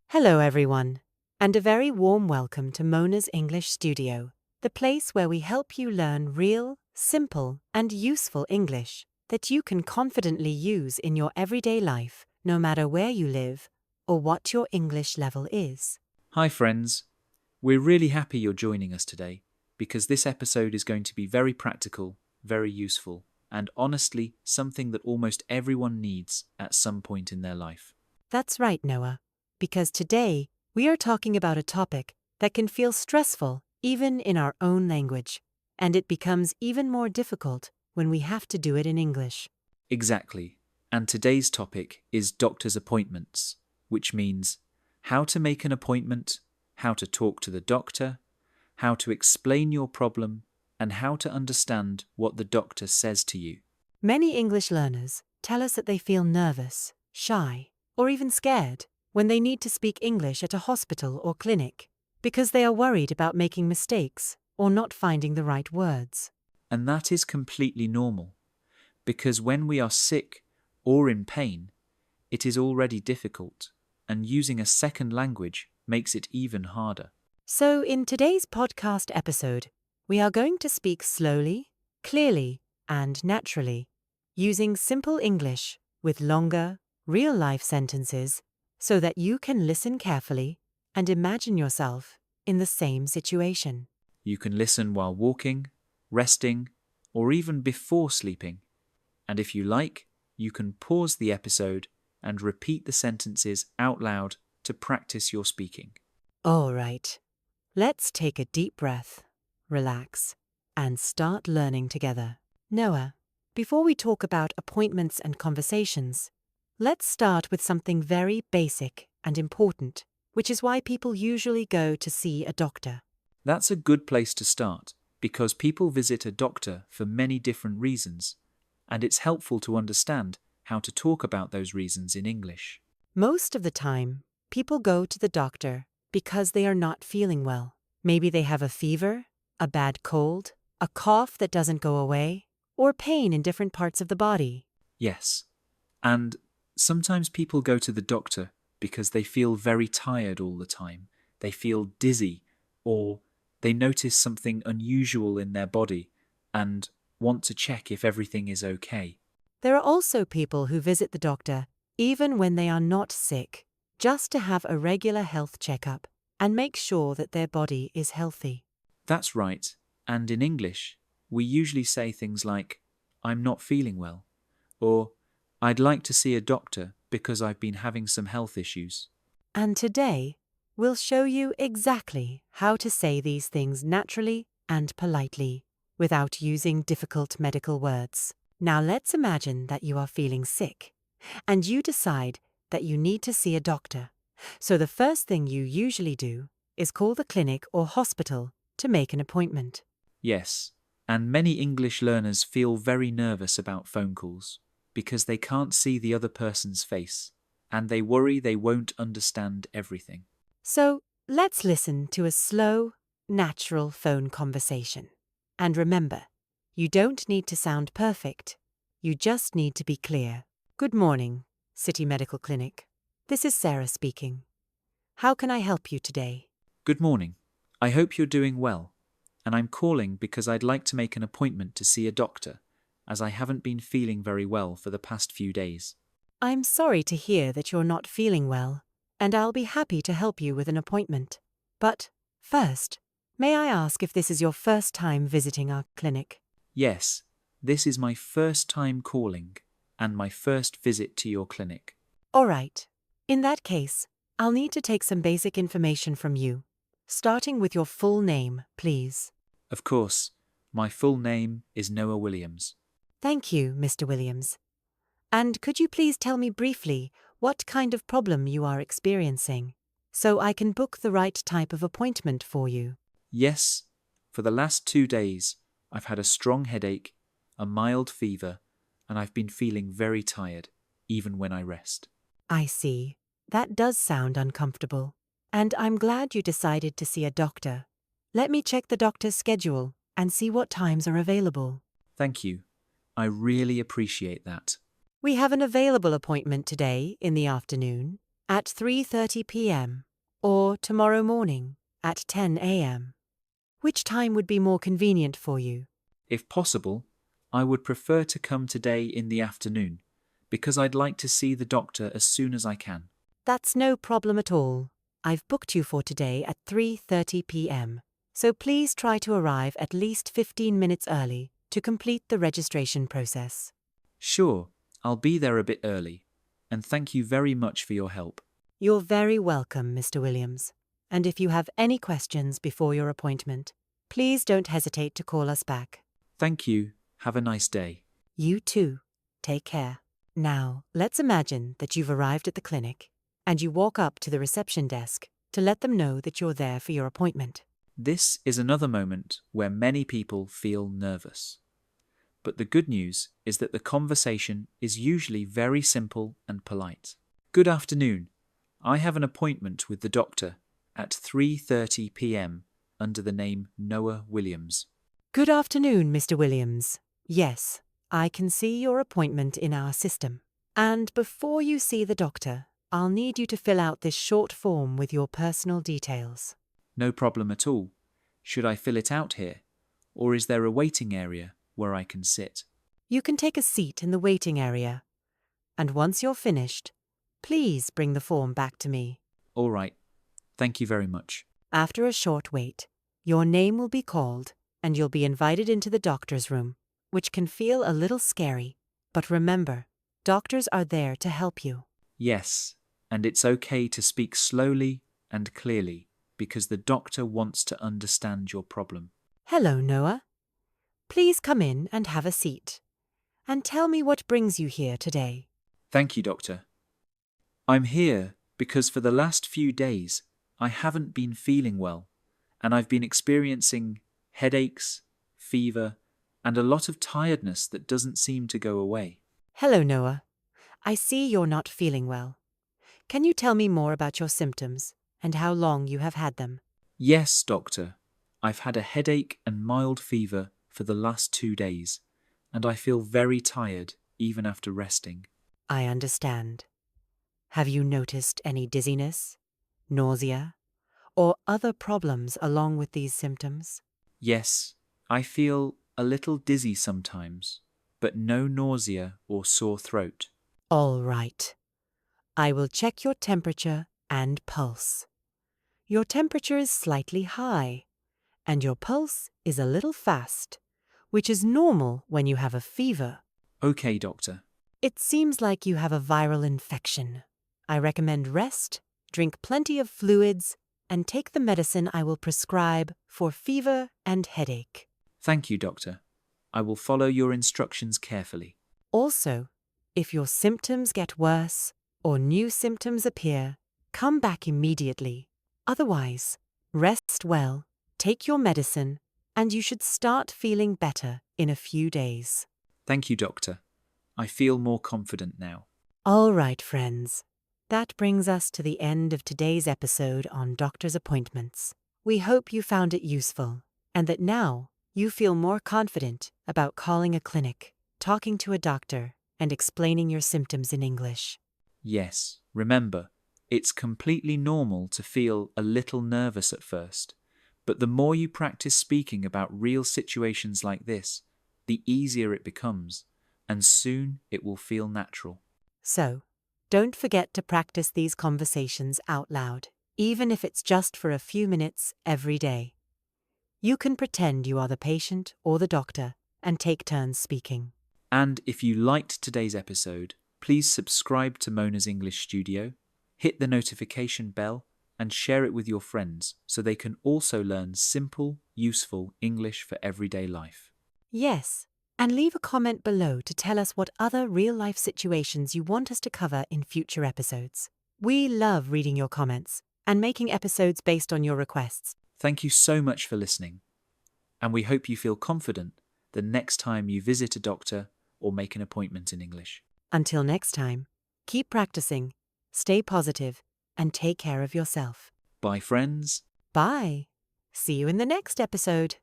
Hello, everyone, and a very warm welcome to Mona's English Studio, the place where we help you learn real, simple, and useful English that you can confidently use in your everyday life, no matter where you live or what your English level is. Hi friends, we're really happy you're joining us today because this episode is going to be very practical, very useful, and honestly something that almost everyone needs at some point in their life. That's right, Noah, because today we are talking about a topic that can feel stressful even in our own language, and it becomes even more difficult when we have to do it in English. Exactly, and today's topic is doctor's appointments, which means how to make an appointment, how to talk to the doctor, how to explain your problem, and how to understand what the doctor says to you. Many English learners tell us that they feel nervous, shy, or even scared when they need to speak English at a hospital or clinic because they are worried about making mistakes or not finding the right words. And that is completely normal, because when we are sick or in pain, it is already difficult, and using a second language makes it even harder. So, in today's podcast episode, we are going to speak slowly, clearly, and naturally, using simple English with longer, real-life sentences so that you can listen carefully and imagine yourself in the same situation. You can listen while walking, resting, or even before sleeping. And if you like, you can pause the episode and repeat the sentences out loud to practice your speaking. All right, let's take a deep breath, relax, and start learning together. Noah, before we talk about appointments and conversations, let's start with something very basic and important, which is why people usually go to see a doctor. That's a good place to start, because people visit a doctor for many different reasons, and it's helpful to understand how to talk about those reasons in English. Most of the time, people go to the doctor because they are not feeling well. Maybe they have a fever, a bad cold, a cough that doesn't go away, or pain in different parts of the body. Yes, and sometimes people go to the doctor because they feel very tired all the time. They feel dizzy, or they notice something unusual in their body and want to check if everything is okay. There are also people who visit the doctor even when they are not sick, just to have a regular health checkup and make sure that their body is healthy. That's right, and in English, we usually say things like, "I'm not feeling well," or "I'd like to see a doctor because I've been having some health issues." And today, we'll show you exactly how to say these things naturally and politely, without using difficult medical words. Now let's imagine that you are feeling sick, and you decide that you need to see a doctor. So the first thing you usually do is call the clinic or hospital to make an appointment. Yes, and many English learners feel very nervous about phone calls because they can't see the other person's face, and they worry they won't understand everything. So let's listen to a slow, natural phone conversation. And remember, you don't need to sound perfect. You just need to be clear. Good morning, City Medical Clinic. This is Sarah speaking. How can I help you today? Good morning. I hope you're doing well, and I'm calling because I'd like to make an appointment to see a doctor, as I haven't been feeling very well for the past few days. I'm sorry to hear that you're not feeling well, and I'll be happy to help you with an appointment. But first, may I ask if this is your first time visiting our clinic? Yes, this is my first time calling and my first visit to your clinic. All right. In that case, I'll need to take some basic information from you, starting with your full name, please. Of course, my full name is Noah Williams. Thank you, Mr. Williams. And could you please tell me briefly what kind of problem you are experiencing, so I can book the right type of appointment for you? Yes, for the last 2 days, I've had a strong headache, a mild fever, and I've been feeling very tired, even when I rest. I see. That does sound uncomfortable. And I'm glad you decided to see a doctor. Let me check the doctor's schedule and see what times are available. Thank you. I really appreciate that. We have an available appointment today in the afternoon at 3:30 p.m. or tomorrow morning at 10 a.m. Which time would be more convenient for you? If possible, I would prefer to come today in the afternoon because I'd like to see the doctor as soon as I can. That's no problem at all. I've booked you for today at 3:30 p.m. So please try to arrive at least 15 minutes early to complete the registration process. Sure, I'll be there a bit early, and thank you very much for your help. You're very welcome, Mr. Williams. And if you have any questions before your appointment, please don't hesitate to call us back. Thank you. Have a nice day. You too. Take care. Now, let's imagine that you've arrived at the clinic and you walk up to the reception desk to let them know that you're there for your appointment. This is another moment where many people feel nervous. But the good news is that the conversation is usually very simple and polite. Good afternoon. I have an appointment with the doctor at 3:30 p.m. under the name Noah Williams. Good afternoon, Mr. Williams. Yes, I can see your appointment in our system. And before you see the doctor, I'll need you to fill out this short form with your personal details. No problem at all. Should I fill it out here? Or is there a waiting area where I can sit? You can take a seat in the waiting area. And once you're finished, please bring the form back to me. All right. Thank you very much. After a short wait, your name will be called and you'll be invited into the doctor's room, which can feel a little scary. But remember, doctors are there to help you. Yes, and it's okay to speak slowly and clearly because the doctor wants to understand your problem. Hello, Noah. Please come in and have a seat. And tell me what brings you here today. Thank you, doctor. I'm here because for the last few days I haven't been feeling well, and I've been experiencing headaches, fever, and a lot of tiredness that doesn't seem to go away. Hello, Noah. I see you're not feeling well. Can you tell me more about your symptoms and how long you have had them? Yes, doctor. I've had a headache and mild fever for the last 2 days, and I feel very tired even after resting. I understand. Have you noticed any dizziness, nausea, or other problems along with these symptoms? Yes, I feel a little dizzy sometimes, but no nausea or sore throat. All right. I will check your temperature and pulse. Your temperature is slightly high, and your pulse is a little fast, which is normal when you have a fever. Okay, doctor. It seems like you have a viral infection. I recommend rest, drink plenty of fluids, and take the medicine I will prescribe for fever and headache. Thank you, doctor. I will follow your instructions carefully. Also, if your symptoms get worse or new symptoms appear, come back immediately. Otherwise, rest well, take your medicine, and you should start feeling better in a few days. Thank you, doctor. I feel more confident now. All right, friends. That brings us to the end of today's episode on doctor's appointments. We hope you found it useful and that now you feel more confident about calling a clinic, talking to a doctor, and explaining your symptoms in English. Yes, remember, it's completely normal to feel a little nervous at first, but the more you practice speaking about real situations like this, the easier it becomes, and soon it will feel natural. So, don't forget to practice these conversations out loud, even if it's just for a few minutes every day. You can pretend you are the patient or the doctor and take turns speaking. And if you liked today's episode, please subscribe to Mona's English Studio, hit the notification bell, and share it with your friends so they can also learn simple, useful English for everyday life. Yes, and leave a comment below to tell us what other real-life situations you want us to cover in future episodes. We love reading your comments and making episodes based on your requests. Thank you so much for listening, and we hope you feel confident the next time you visit a doctor or make an appointment in English. Until next time, keep practicing, stay positive, and take care of yourself. Bye, friends. Bye. See you in the next episode.